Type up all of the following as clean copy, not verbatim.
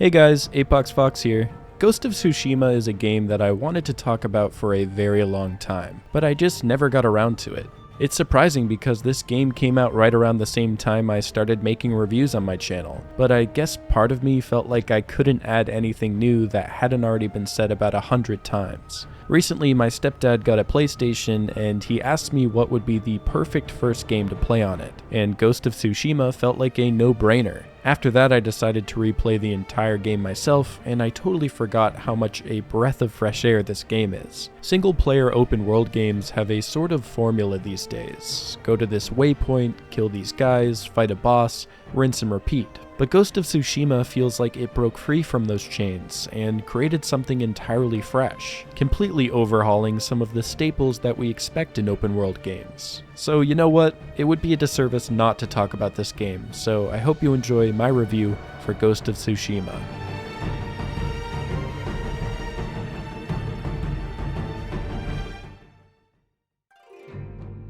Hey guys, Apox Fox here. Ghost of Tsushima is a game that I wanted to talk about for a very long time, but I just never got around to it. It's surprising because this game came out right around the same time I started making reviews on my channel, but I guess part of me felt like I couldn't add anything new that hadn't already been said about 100 times. Recently, my stepdad got a PlayStation and he asked me what would be the perfect first game to play on it, and Ghost of Tsushima felt like a no-brainer. After that, I decided to replay the entire game myself, and I totally forgot how much a breath of fresh air this game is. Single-player open-world games have a sort of formula these days. Go to this waypoint, kill these guys, fight a boss, rinse and repeat. But Ghost of Tsushima feels like it broke free from those chains and created something entirely fresh, completely overhauling some of the staples that we expect in open-world games. So you know what? It would be a disservice not to talk about this game, so I hope you enjoy my review for Ghost of Tsushima.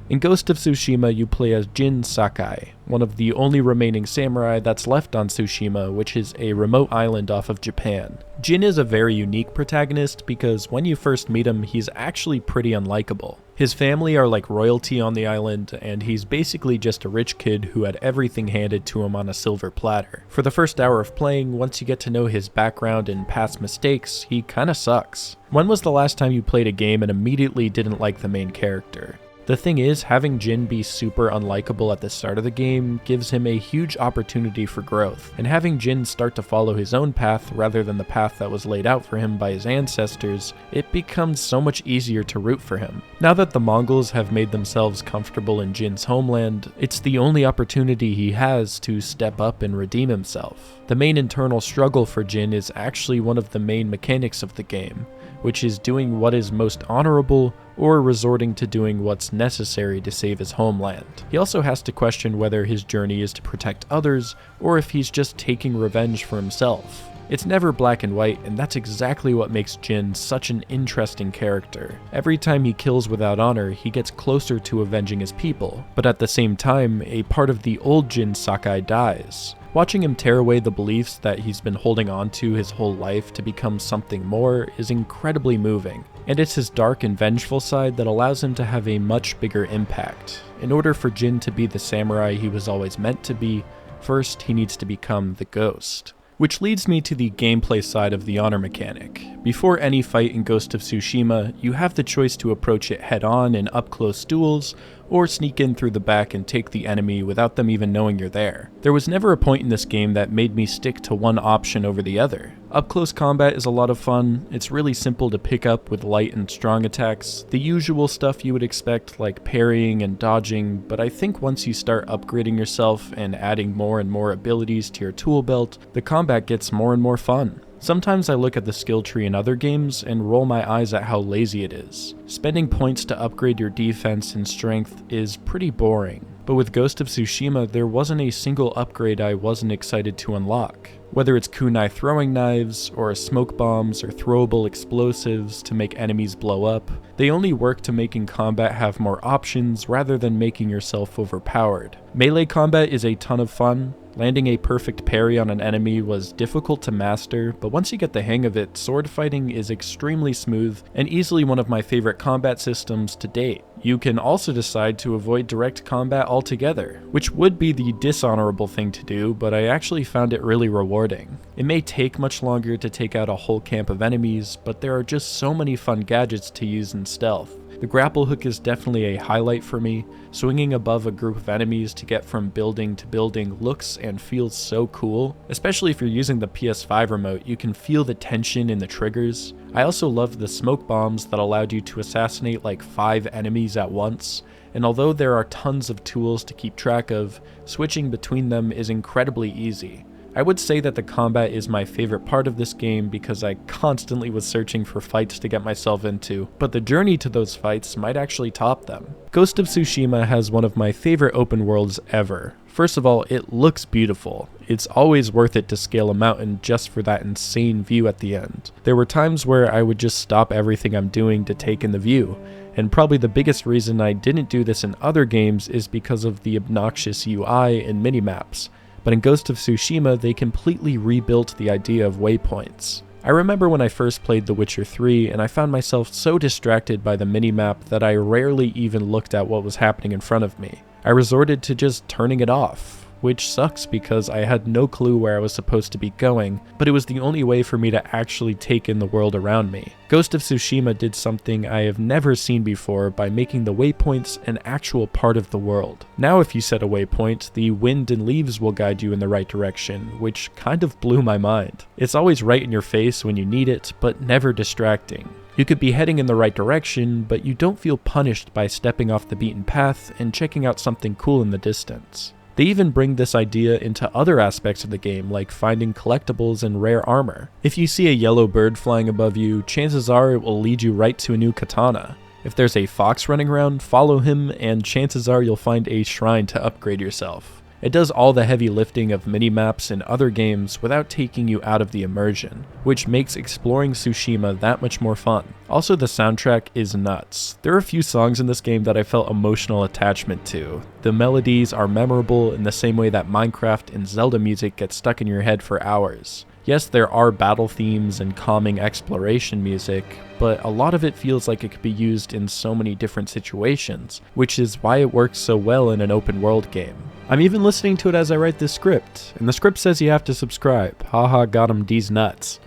In Ghost of Tsushima, you play as Jin Sakai, one of the only remaining samurai that's left on Tsushima, which is a remote island off of Japan. Jin is a very unique protagonist because when you first meet him, he's actually pretty unlikable. His family are like royalty on the island, and he's basically just a rich kid who had everything handed to him on a silver platter. For the first hour of playing, once you get to know his background and past mistakes, he kinda sucks. When was the last time you played a game and immediately didn't like the main character? The thing is, having Jin be super unlikable at the start of the game gives him a huge opportunity for growth, and having Jin start to follow his own path rather than the path that was laid out for him by his ancestors, it becomes so much easier to root for him. Now that the Mongols have made themselves comfortable in Jin's homeland, it's the only opportunity he has to step up and redeem himself. The main internal struggle for Jin is actually one of the main mechanics of the game, which is doing what is most honorable or resorting to doing what's necessary to save his homeland. He also has to question whether his journey is to protect others or if he's just taking revenge for himself. It's never black and white, and that's exactly what makes Jin such an interesting character. Every time he kills without honor, he gets closer to avenging his people, but at the same time, a part of the old Jin Sakai dies. Watching him tear away the beliefs that he's been holding on to his whole life to become something more is incredibly moving, and it's his dark and vengeful side that allows him to have a much bigger impact. In order for Jin to be the samurai he was always meant to be, first he needs to become the ghost. Which leads me to the gameplay side of the honor mechanic. Before any fight in Ghost of Tsushima, you have the choice to approach it head-on in up-close duels, or sneak in through the back and take the enemy without them even knowing you're there. There was never a point in this game that made me stick to one option over the other. Up-close combat is a lot of fun. It's really simple to pick up with light and strong attacks, the usual stuff you would expect like parrying and dodging, but I think once you start upgrading yourself and adding more and more abilities to your tool belt, the combat gets more and more fun. Sometimes I look at the skill tree in other games and roll my eyes at how lazy it is. Spending points to upgrade your defense and strength is pretty boring. But with Ghost of Tsushima, there wasn't a single upgrade I wasn't excited to unlock. Whether it's kunai throwing knives, or smoke bombs, or throwable explosives to make enemies blow up, they only work to making combat have more options rather than making yourself overpowered. Melee combat is a ton of fun. Landing a perfect parry on an enemy was difficult to master, but once you get the hang of it, sword fighting is extremely smooth and easily one of my favorite combat systems to date. You can also decide to avoid direct combat altogether, which would be the dishonorable thing to do, but I actually found it really rewarding. It may take much longer to take out a whole camp of enemies, but there are just so many fun gadgets to use in stealth. The grapple hook is definitely a highlight for me. Swinging above a group of enemies to get from building to building looks and feels so cool. Especially if you're using the PS5 remote, you can feel the tension in the triggers. I also loved the smoke bombs that allowed you to assassinate like 5 enemies at once. And although there are tons of tools to keep track of, switching between them is incredibly easy. I would say that the combat is my favorite part of this game because I constantly was searching for fights to get myself into, but the journey to those fights might actually top them. Ghost of Tsushima has one of my favorite open worlds ever. First of all, it looks beautiful. It's always worth it to scale a mountain just for that insane view at the end. There were times where I would just stop everything I'm doing to take in the view, and probably the biggest reason I didn't do this in other games is because of the obnoxious UI and minimaps. but in Ghost of Tsushima they completely rebuilt the idea of waypoints. I remember when I first played The Witcher 3 and I found myself so distracted by the minimap that I rarely even looked at what was happening in front of me. I resorted to just turning it off, which sucks because I had no clue where I was supposed to be going, but it was the only way for me to actually take in the world around me. Ghost of Tsushima did something I have never seen before by making the waypoints an actual part of the world. Now if you set a waypoint, the wind and leaves will guide you in the right direction, which kind of blew my mind. It's always right in your face when you need it, but never distracting. You could be heading in the right direction, but you don't feel punished by stepping off the beaten path and checking out something cool in the distance. They even bring this idea into other aspects of the game, like finding collectibles and rare armor. If you see a yellow bird flying above you, chances are it will lead you right to a new katana. If there's a fox running around, follow him, and chances are you'll find a shrine to upgrade yourself. It does all the heavy lifting of mini-maps in other games without taking you out of the immersion, which makes exploring Tsushima that much more fun. Also, the soundtrack is nuts. There are a few songs in this game that I felt emotional attachment to. The melodies are memorable in the same way that Minecraft and Zelda music get stuck in your head for hours. Yes, there are battle themes and calming exploration music, but a lot of it feels like it could be used in so many different situations, which is why it works so well in an open world game. I'm even listening to it as I write this script, and the script says you have to subscribe. Haha, got 'em D's nuts.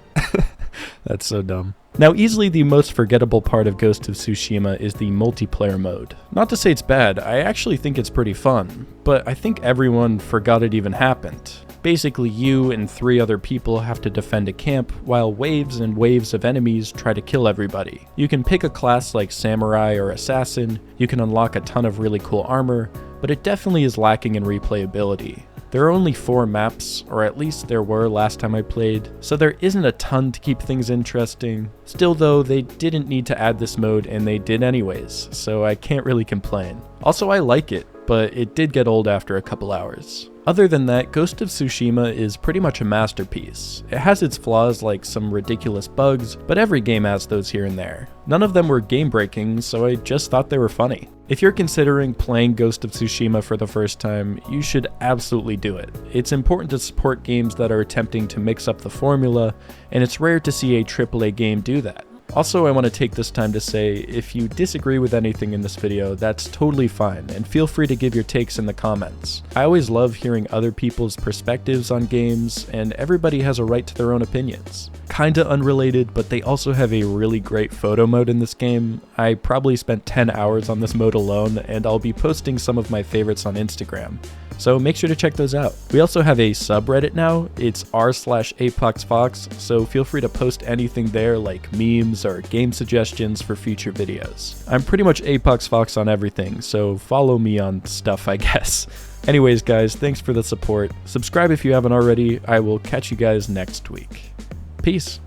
That's so dumb. Now, easily the most forgettable part of Ghost of Tsushima is the multiplayer mode. Not to say it's bad, I actually think it's pretty fun, but I think everyone forgot it even happened. Basically, you and 3 other people have to defend a camp while waves and waves of enemies try to kill everybody. You can pick a class like Samurai or Assassin, you can unlock a ton of really cool armor, but it definitely is lacking in replayability. There are only 4 maps, or at least there were last time I played, so there isn't a ton to keep things interesting. Still though, they didn't need to add this mode and they did anyways, so I can't really complain. Also, I like it, but it did get old after a couple hours. Other than that, Ghost of Tsushima is pretty much a masterpiece. It has its flaws like some ridiculous bugs, but every game has those here and there. None of them were game-breaking, so I just thought they were funny. If you're considering playing Ghost of Tsushima for the first time, you should absolutely do it. It's important to support games that are attempting to mix up the formula, and it's rare to see a AAA game do that. Also, I want to take this time to say, if you disagree with anything in this video, that's totally fine, and feel free to give your takes in the comments. I always love hearing other people's perspectives on games, and everybody has a right to their own opinions. Kinda unrelated, but they also have a really great photo mode in this game. I probably spent 10 hours on this mode alone, and I'll be posting some of my favorites on Instagram. So make sure to check those out. We also have a subreddit now. It's r/ApoxFox, so feel free to post anything there like memes or game suggestions for future videos. I'm pretty much ApoxFox on everything, so follow me on stuff, I guess. Anyways guys, thanks for the support. Subscribe if you haven't already. I will catch you guys next week. Peace.